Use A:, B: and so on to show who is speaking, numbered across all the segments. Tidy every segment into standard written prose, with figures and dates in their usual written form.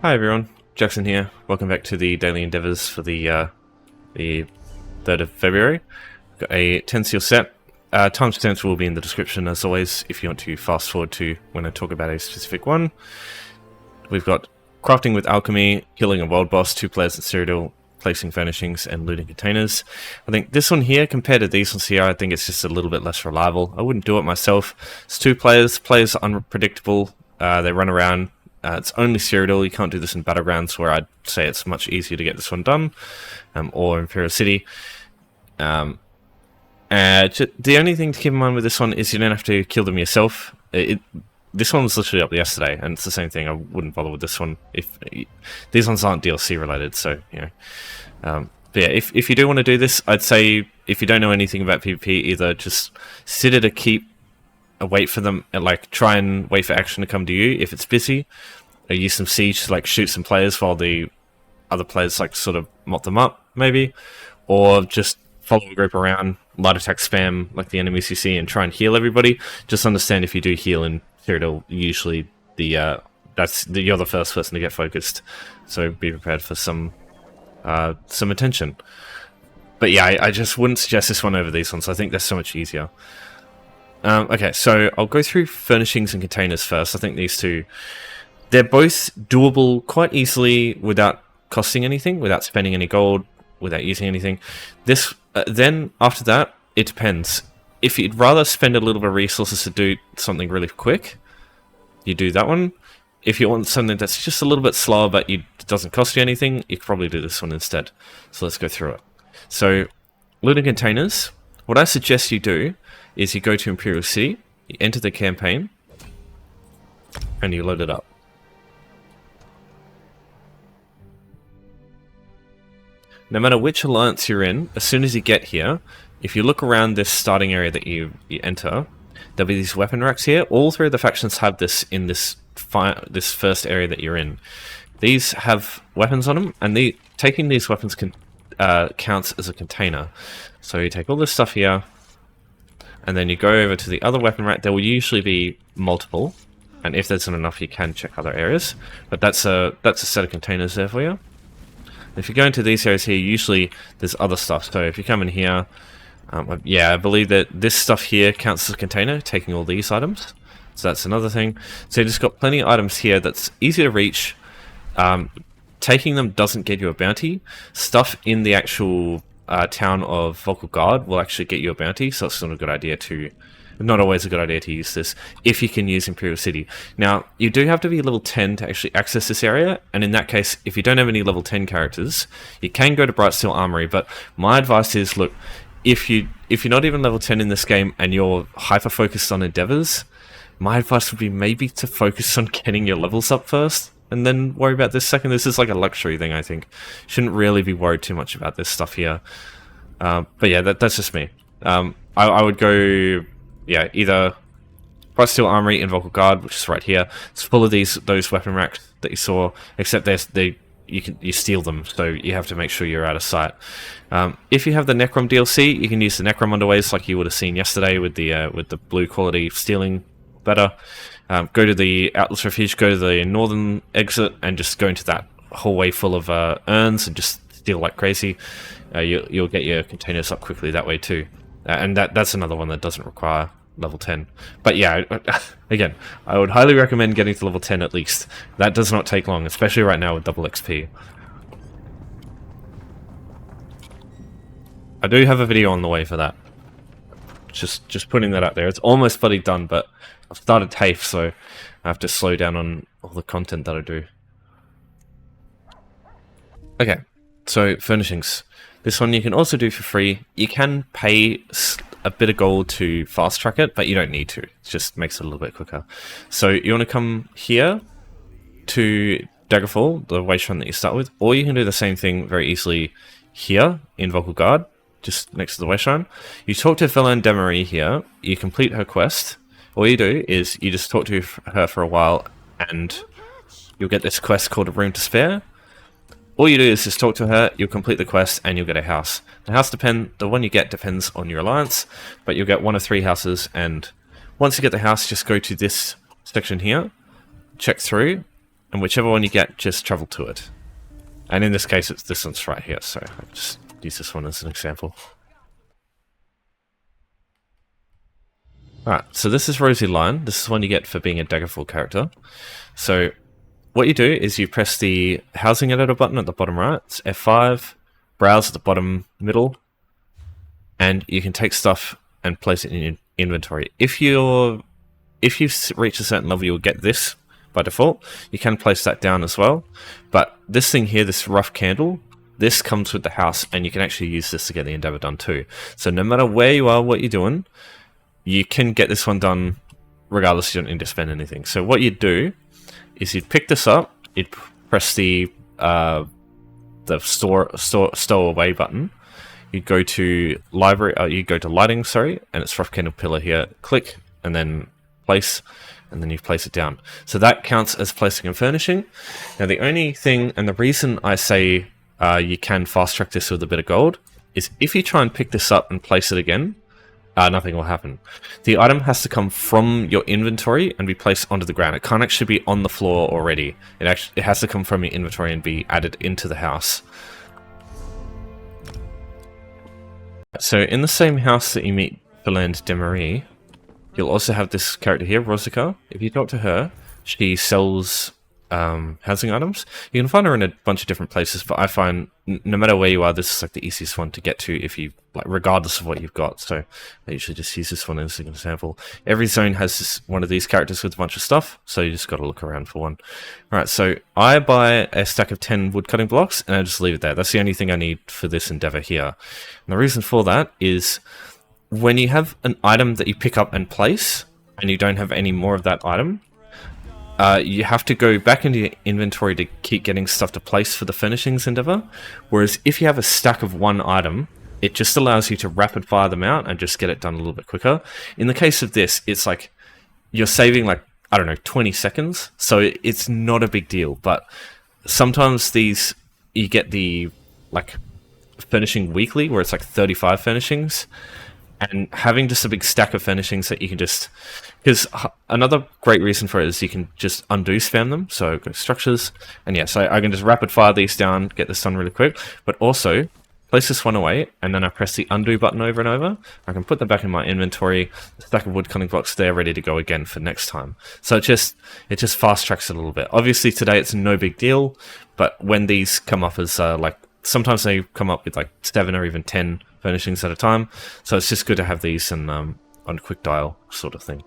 A: Hi everyone, Jackson here. Welcome back to the daily endeavours for the 3rd of February. Got a 10 seal set. Timestamps will be in the description as always if you want to fast forward to when I talk about a specific one. We've got crafting with Alchemy, killing a world boss, 2 players at Cyrodiil, placing furnishings and looting containers. I think this one here compared to these ones here, I think it's just a little bit less reliable. I wouldn't do it myself. It's 2 players, players are unpredictable, they run around. It's only Cyrodiil, you can't do this in Battlegrounds where I'd say it's much easier to get this one done, or Imperial City. The only thing to keep in mind with this one is you don't have to kill them yourself. This one was literally up yesterday, and it's the same thing. I wouldn't bother with this one. These ones aren't DLC related, so, you know. But yeah, if you do want to do this, I'd say if you don't know anything about PvP, either just sit at a keep, wait for them, and like try and wait for action to come to you if it's busy, or use some siege to like shoot some players while the other players like sort of mop them up maybe, or just follow a group around, light attack spam like the enemies you see and try and heal everybody. Just understand if you do heal in Cyrodiil, usually you're the first person to get focused, so be prepared for some attention. But yeah, I just wouldn't suggest this one over these ones. I think they're so much easier. Okay, so I'll go through furnishings and containers first. I think these two, they're both doable quite easily without costing anything, without spending any gold, without using anything. Then after that, it depends. If you'd rather spend a little bit of resources to do something really quick, you do that one. If you want something that's just a little bit slower but it doesn't cost you anything, you could probably do this one instead. So let's go through it. So, looting containers, what I suggest you do is you go to Imperial City, you enter the campaign, and you load it up. No matter which alliance you're in, as soon as you get here, if you look around this starting area that you enter, there'll be these weapon racks here. All 3 of the factions have this in this first area that you're in. These have weapons on them, and taking these weapons counts as a container. So you take all this stuff here, and then you go over to the other weapon rack. There will usually be multiple, and if there's not enough, you can check other areas. But that's a set of containers there for you. If you go into these areas here, usually there's other stuff. So if you come in here, yeah, I believe that this stuff here counts as a container, taking all these items. So that's another thing. So you just got plenty of items here that's easy to reach. Taking them doesn't get you a bounty. Stuff in the actual town of Vocal Guard will actually get you a bounty, so it's not a good idea not always a good idea to use this if you can use Imperial City. Now, you do have to be level 10 to actually access this area, and in that case, if you don't have any level 10 characters, you can go to Brightsteel Armory, but my advice is, look, if you're not even level 10 in this game and you're hyper-focused on endeavors, my advice would be maybe to focus on getting your levels up first, and then worry about this second. This is like a luxury thing, I think. Shouldn't really be worried too much about this stuff here. But yeah, that's just me. I would go, yeah, either Brightsteel Armory in Vocal Guard, which is right here. It's full of those weapon racks that you saw, except you steal them, so you have to make sure you're out of sight. If you have the Necrom DLC, you can use the Necrom underways like you would have seen yesterday with the blue quality stealing better. Go to the Atlas Refuge, go to the northern exit, and just go into that hallway full of urns and just steal like crazy. You'll get your containers up quickly that way too. And that's another one that doesn't require level 10. But yeah, again, I would highly recommend getting to level 10 at least. That does not take long, especially right now with double XP. I do have a video on the way for that. Just putting that out there. It's almost bloody done, but I've started TAFE, so I have to slow down on all the content that I do. Okay, so furnishings. This one you can also do for free. You can pay a bit of gold to fast track it, but you don't need to. It just makes it a little bit quicker. So you want to come here to Daggerfall, the wayshrine that you start with, or you can do the same thing very easily here in Vocal Guard, just next to the wayshrine. You talk to Velen Demarie here, you complete her quest. All you do is you just talk to her for a while and you'll get this quest called A Room to Spare. All you do is just talk to her, you'll complete the quest, and you'll get a house. The one you get depends on your alliance, but you'll get 1 of 3 houses, and once you get the house, just go to this section here, check through, and whichever one you get, just travel to it. And in this case, it's this one's right here, so I'll just use this one as an example. Alright, so this is Rosy Lion. This is one you get for being a Daggerfall character. So what you do is you press the housing editor button at the bottom right, it's F5, browse at the bottom middle, and you can take stuff and place it in your inventory. If you reach a certain level, you'll get this by default. You can place that down as well, but this thing here, this rough candle, this comes with the house, and you can actually use this to get the endeavor done too. So no matter where you are, what you're doing, you can get this one done regardless. You don't need to spend anything. So what you'd do is you'd pick this up, you'd press the stow away button, you'd go to library, you go to lighting, sorry, and it's rough candle pillar here, click, and then place, and then you place it down. So that counts as placing and furnishing. Now the only thing, and the reason I say you can fast track this with a bit of gold, is if you try and pick this up and place it again, nothing will happen. The item has to come from your inventory and be placed onto the ground. It can't actually be on the floor already. It has to come from your inventory and be added into the house. So in the same house that you meet Beland Demarie, you'll also have this character here, Rosica. If you talk to her, she sells housing items. You can find her in a bunch of different places, but I find no matter where you are, this is like the easiest one to get to if you regardless of what you've got. So I usually just use this one as an example. Every zone has one of these characters with a bunch of stuff, so you just got to look around for one. All right, so I buy a stack of 10 wood cutting blocks and I just leave it there. That's the only thing I need for this endeavor here. And the reason for that is when you have an item that you pick up and place and you don't have any more of that item, you have to go back into your inventory to keep getting stuff to place for the furnishings endeavor. Whereas if you have a stack of one item, it just allows you to rapid fire them out and just get it done a little bit quicker. In the case of this, it's like you're saving I don't know, 20 seconds. So it's not a big deal. But sometimes these, you get the furnishing weekly where it's 35 furnishings. And having just a big stack of furnishings that you can just... Because another great reason for it is you can just undo spam them. So go to structures. And yeah, so I can just rapid fire these down, get this done really quick. But also, place this one away, and then I press the undo button over and over. I can put them back in my inventory. The stack of wood cutting blocks there, ready to go again for next time. So it just fast tracks it a little bit. Obviously today it's no big deal, but when these come up as sometimes they come up with 7 or even 10 furnishings at a time, so it's just good to have these on quick dial sort of thing.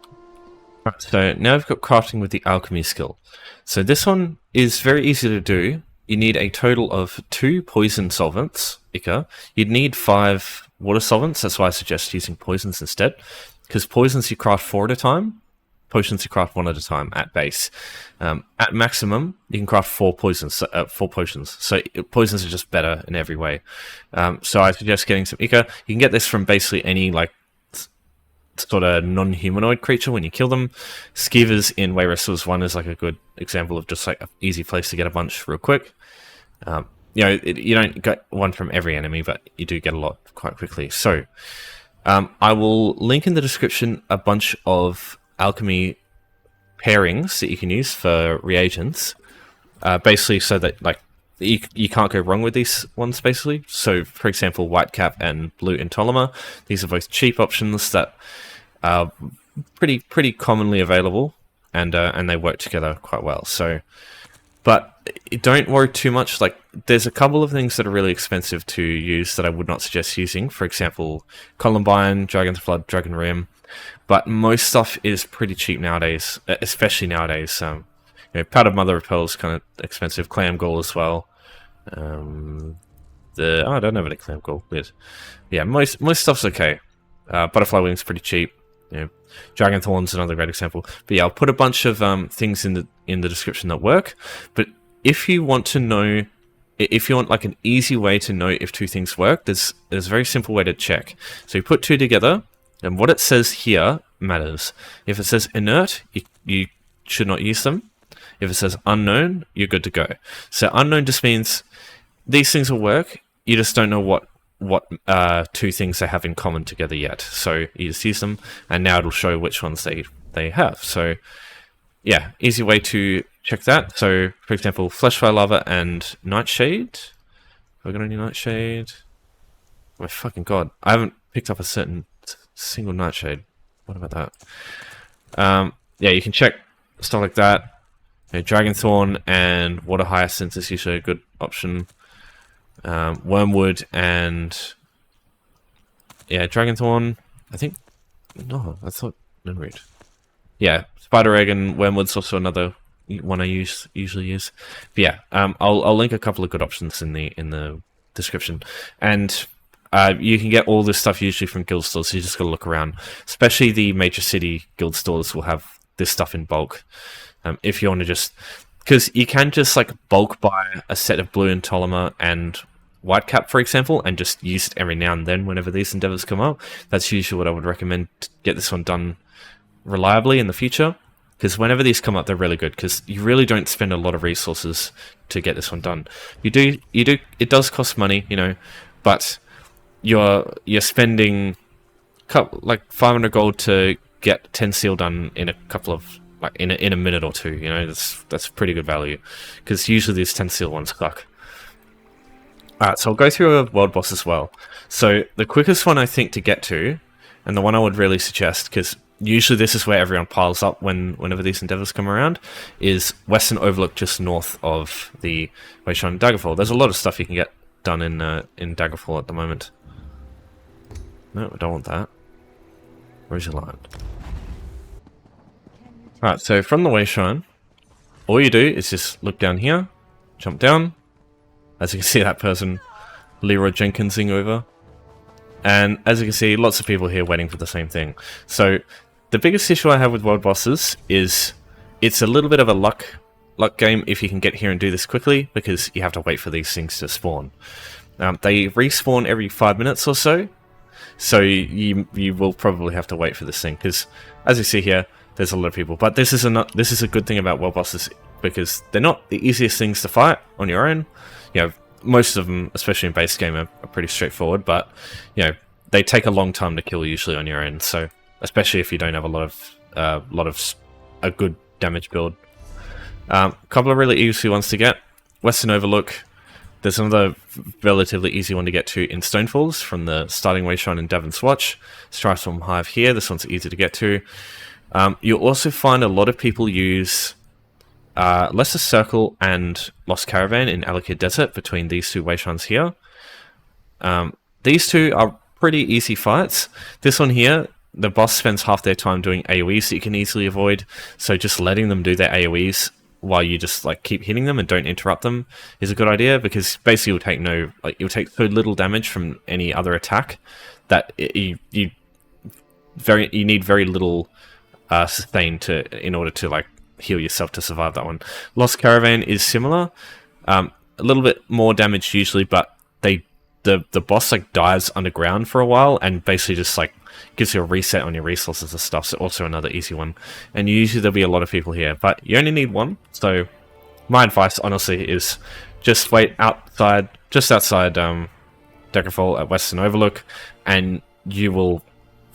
A: Right, so now I've got crafting with the alchemy skill. So this one is very easy to do. You need a total of 2 poison solvents, Ica. You'd need 5 water solvents, that's why I suggest using poisons instead, because poisons you craft 4 at a time, potions you craft 1 at a time at base. At maximum, you can craft 4 potions. So poisons are just better in every way. So I suggest getting some Ica. You can get this from basically any sort of non-humanoid creature when you kill them. Skeevers in Way Wrestlers 1 is a good example of just an easy place to get a bunch real quick. You don't get one from every enemy, but you do get a lot quite quickly. So I will link in the description a bunch of alchemy pairings that you can use for reagents, basically so that you can't go wrong with these ones basically. So for example, Whitecap and Blue Entoloma, these are both cheap options that are pretty commonly available, and they work together quite well. So, but don't worry too much. There's a couple of things that are really expensive to use that I would not suggest using. For example, Columbine, Dragon's Flood, Dragon Rim. But most stuff is pretty cheap nowadays, especially nowadays. Powdered Mother of Pearl is kind of expensive. Clam Gall as well. I don't have any Clam Gall. But yeah, most stuff's okay. Butterfly Wing's pretty cheap. Dragonthorn's another great example. But yeah, I'll put a bunch of things in the description that work. But if you want to know, if you want an easy way to know if 2 things work, there's a very simple way to check. So you put 2 together, and what it says here matters. If it says inert, you should not use them. If it says unknown, you're good to go. So unknown just means these things will work, you just don't know what 2 things they have in common together yet. So you just use them, and now it'll show which ones they have. So yeah, easy way to check that. So, for example, Fleshfly, Larva, and Nightshade. Have I got any Nightshade? Oh my fucking god. I haven't picked up a single Nightshade. What about that? Yeah, you can check stuff like that. Dragonthorn and Water Hyacinth is usually a good option. Wormwood and... Yeah, Dragonthorn. I think... No, I thought... Never read. Yeah, Spider Egg and Wormwood's also another one I usually use. But yeah, I'll link a couple of good options in the description. And you can get all this stuff usually from guild stores, so you just gotta look around. Especially the major city guild stores will have this stuff in bulk. If you want to just... Because you can just like bulk buy a set of blue Entoloma and Whitecap, for example, and just use it every now and then whenever these endeavors come up. That's usually what I would recommend to get this one done reliably in the future, because whenever these come up, they're really good, because you really don't spend a lot of resources to get this one done. You do, it does cost money, you know, but you're spending like 500 gold to get 10 seal done in a couple of, like in a minute or two, you know. That's pretty good value, because usually these 10 seal ones suck. Alright, so I'll go through a world boss as well. So the quickest one I think to get to, and the one I would really suggest, because usually this is where everyone piles up whenever these endeavors come around, is Western Overlook, just north of the Wayshrine and Daggerfall. There's a lot of stuff you can get done in Daggerfall at the moment. No, I don't want that. Where's your line? Alright, so from the Wayshrine, all you do is just look down here, jump down. As you can see, that person, Leroy Jenkinsing over. And as you can see, lots of people here waiting for the same thing. So the biggest issue I have with world bosses is it's a little bit of a luck game if you can get here and do this quickly, because you have to wait for these things to spawn. They respawn every 5 minutes or so, so you will probably have to wait for this thing, because as you see here, there's a lot of people. But this is a good thing about world bosses, because they're not the easiest things to fight on your own. You know, most of them, especially in base game, are pretty straightforward, but you know, they take a long time to kill usually on your own. So, especially if you don't have a lot of a good damage build. Couple of really easy ones to get. Western Overlook. There's another relatively easy one to get to in Stonefalls from the starting Wayshrine in Davon's Watch. Strifestorm Hive here. This one's easy to get to. You'll also find a lot of people use Lesser Circle and Lost Caravan in Alakir Desert between these two Wayshrines here. These two are pretty easy fights. This one here, the boss spends half their time doing AoEs that you can easily avoid, so just letting them do their AoEs while you just like keep hitting them and don't interrupt them is a good idea, because basically you'll take so little damage from any other attack that you need very little sustain in order to like heal yourself to survive that one. Lost Caravan is similar, a little bit more damage usually, but the boss like dives underground for a while and basically just like gives you a reset on your resources and stuff. So also another easy one, and usually there'll be a lot of people here, but you only need one. So my advice honestly is just wait just outside Daggerfall at Western Overlook, and you will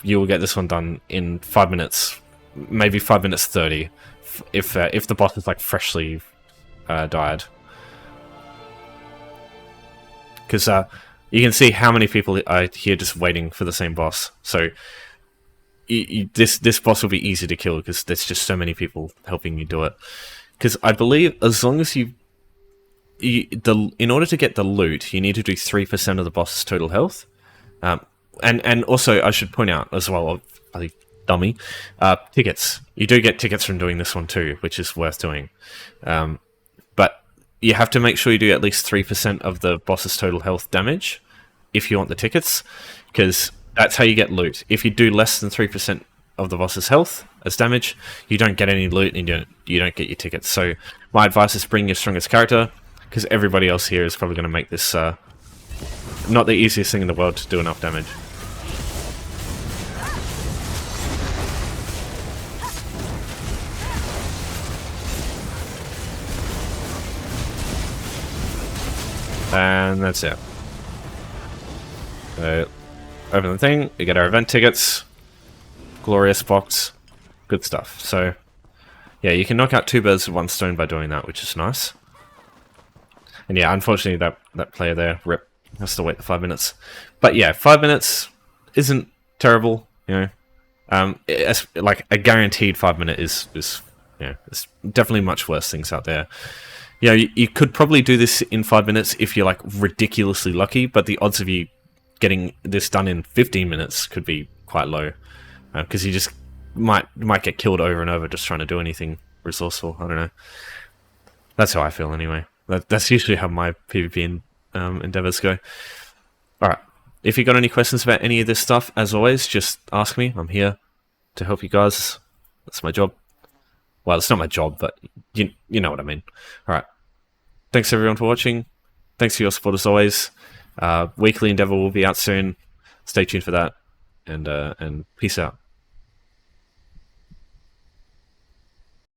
A: get this one done in 5 minutes, maybe 5 minutes 30. If the boss is like freshly died, because you can see how many people are here just waiting for the same boss. So this boss will be easy to kill because there's just so many people helping you do it. Because I believe as long as in order to get the loot, you need to do 3% of the boss's total health. And also I should point out as well, I think, dummy, tickets. You do get tickets from doing this one too, which is worth doing. But you have to make sure you do at least 3% of the boss's total health damage if you want the tickets, because that's how you get loot. If you do less than 3% of the boss's health as damage, you don't get any loot and you don't get your tickets. So my advice is bring your strongest character, because everybody else here is probably going to make this not the easiest thing in the world to do enough damage. And that's it. So, open the thing, we get our event tickets, glorious box, good stuff. So, Yeah, you can knock out 2 birds with 1 stone by doing that, which is nice. And yeah, unfortunately that player there, rip, has to wait the 5 minutes. But yeah, 5 minutes isn't terrible, you know. Like a guaranteed 5 minute is you know, there's definitely much worse things out there. You know, you could probably do this in 5 minutes if you're like ridiculously lucky, but the odds of you getting this done in 15 minutes could be quite low, because you just might get killed over and over just trying to do anything resourceful. I don't know. That's how I feel anyway. That's usually how my PvP endeavors go. Alright, if you got any questions about any of this stuff, as always, just ask me. I'm here to help you guys. That's my job. Well, it's not my job, but you know what I mean. Alright, thanks everyone for watching. Thanks for your support as always. Weekly Endeavor will be out soon. Stay tuned for that, and peace out.